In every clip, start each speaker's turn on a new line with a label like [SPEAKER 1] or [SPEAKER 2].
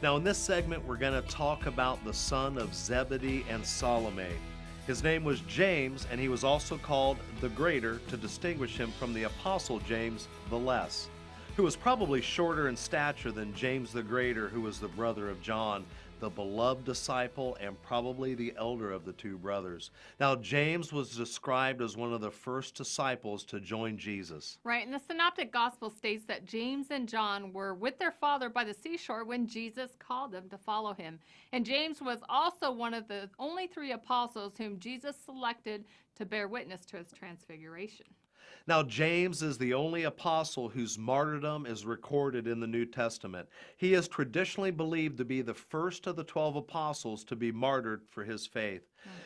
[SPEAKER 1] Now, in this segment, we're going to talk about the son of Zebedee and Salome. His name was James, and he was also called the Greater to distinguish him from the Apostle James the Less, who was probably shorter in stature than James the Greater, who was the brother of John, the beloved disciple and probably the elder of the two brothers. Now, James was described as one of the first disciples to join Jesus.
[SPEAKER 2] Right, and the Synoptic Gospel states that James and John were with their father by the seashore when Jesus called them to follow him. And James was also one of the only three apostles whom Jesus selected to bear witness to his transfiguration.
[SPEAKER 1] Now, James is the only apostle whose martyrdom is recorded in the New Testament. He is traditionally believed to be the first of the 12 apostles to be martyred for his faith.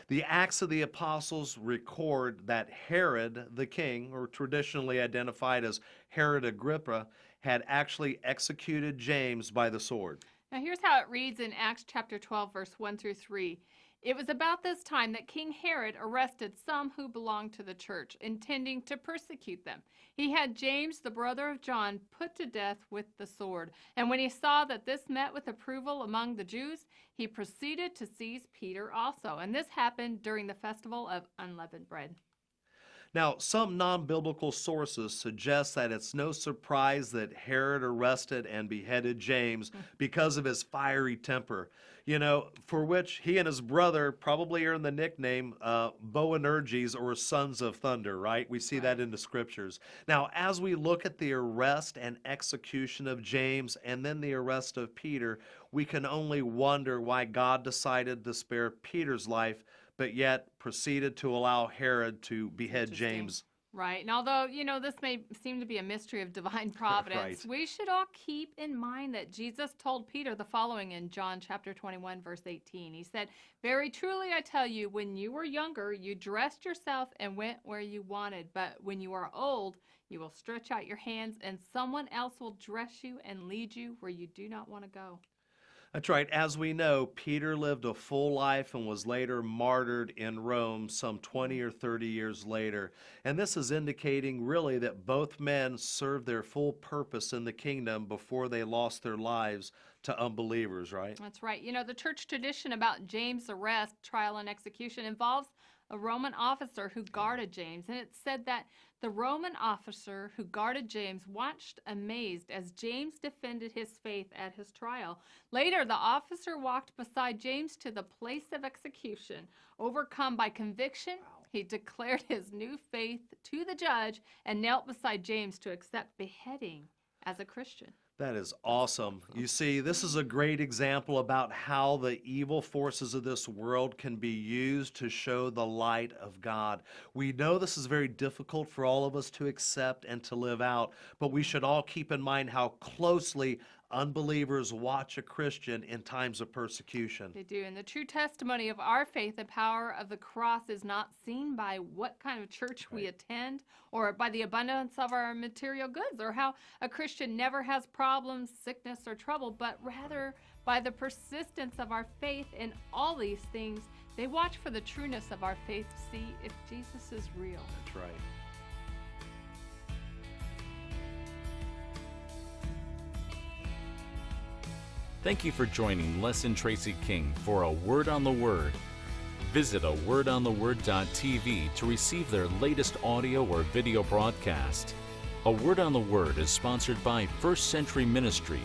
[SPEAKER 1] The Acts of the Apostles record that Herod the king, or traditionally identified as Herod Agrippa, had actually executed James by the sword.
[SPEAKER 2] Now here's how it reads in Acts chapter 12, verse 1 through 3. It was about this time that King Herod arrested some who belonged to the church, intending to persecute them. He had James, the brother of John, put to death with the sword. And when he saw that this met with approval among the Jews, he proceeded to seize Peter also. And this happened during the festival of unleavened bread.
[SPEAKER 1] Now, some non-biblical sources suggest that it's no surprise that Herod arrested and beheaded James because of his fiery temper, for which he and his brother probably earned the nickname Boanerges, or Sons of Thunder, right? We see that in the scriptures. Now, as we look at the arrest and execution of James and then the arrest of Peter, we can only wonder why God decided to spare Peter's life, but yet proceeded to allow Herod to behead James.
[SPEAKER 2] Right. And although, this may seem to be a mystery of divine providence, we should all keep in mind that Jesus told Peter the following in John chapter 21, verse 18. He said, "Very truly I tell you, when you were younger, you dressed yourself and went where you wanted. But when you are old, you will stretch out your hands and someone else will dress you and lead you where you do not want to go."
[SPEAKER 1] That's right. As we know, Peter lived a full life and was later martyred in Rome some 20 or 30 years later. And this is indicating really that both men served their full purpose in the kingdom before they lost their lives to unbelievers, right?
[SPEAKER 2] That's right. The church tradition about James' arrest, trial, and execution involves a Roman officer who guarded James. And it said that the Roman officer who guarded James watched amazed as James defended his faith at his trial. Later, the officer walked beside James to the place of execution. Overcome by conviction, he declared his new faith to the judge and knelt beside James to accept beheading as a Christian.
[SPEAKER 1] That is awesome. You see, this is a great example about how the evil forces of this world can be used to show the light of God. We know this is very difficult for all of us to accept and to live out, but we should all keep in mind how closely unbelievers watch a Christian in times of persecution.
[SPEAKER 2] They do, and the true testimony of our faith, the power of the cross, is not seen by what kind of church we attend or by the abundance of our material goods or how a Christian never has problems, sickness, or trouble, but rather by the persistence of our faith in all these things. They watch for the trueness of our faith to see if Jesus is real.
[SPEAKER 1] That's right.
[SPEAKER 3] Thank you for joining Les and Tracy King for A Word on the Word. Visit awordontheword.tv to receive their latest audio or video broadcast. A Word on the Word is sponsored by First Century Ministry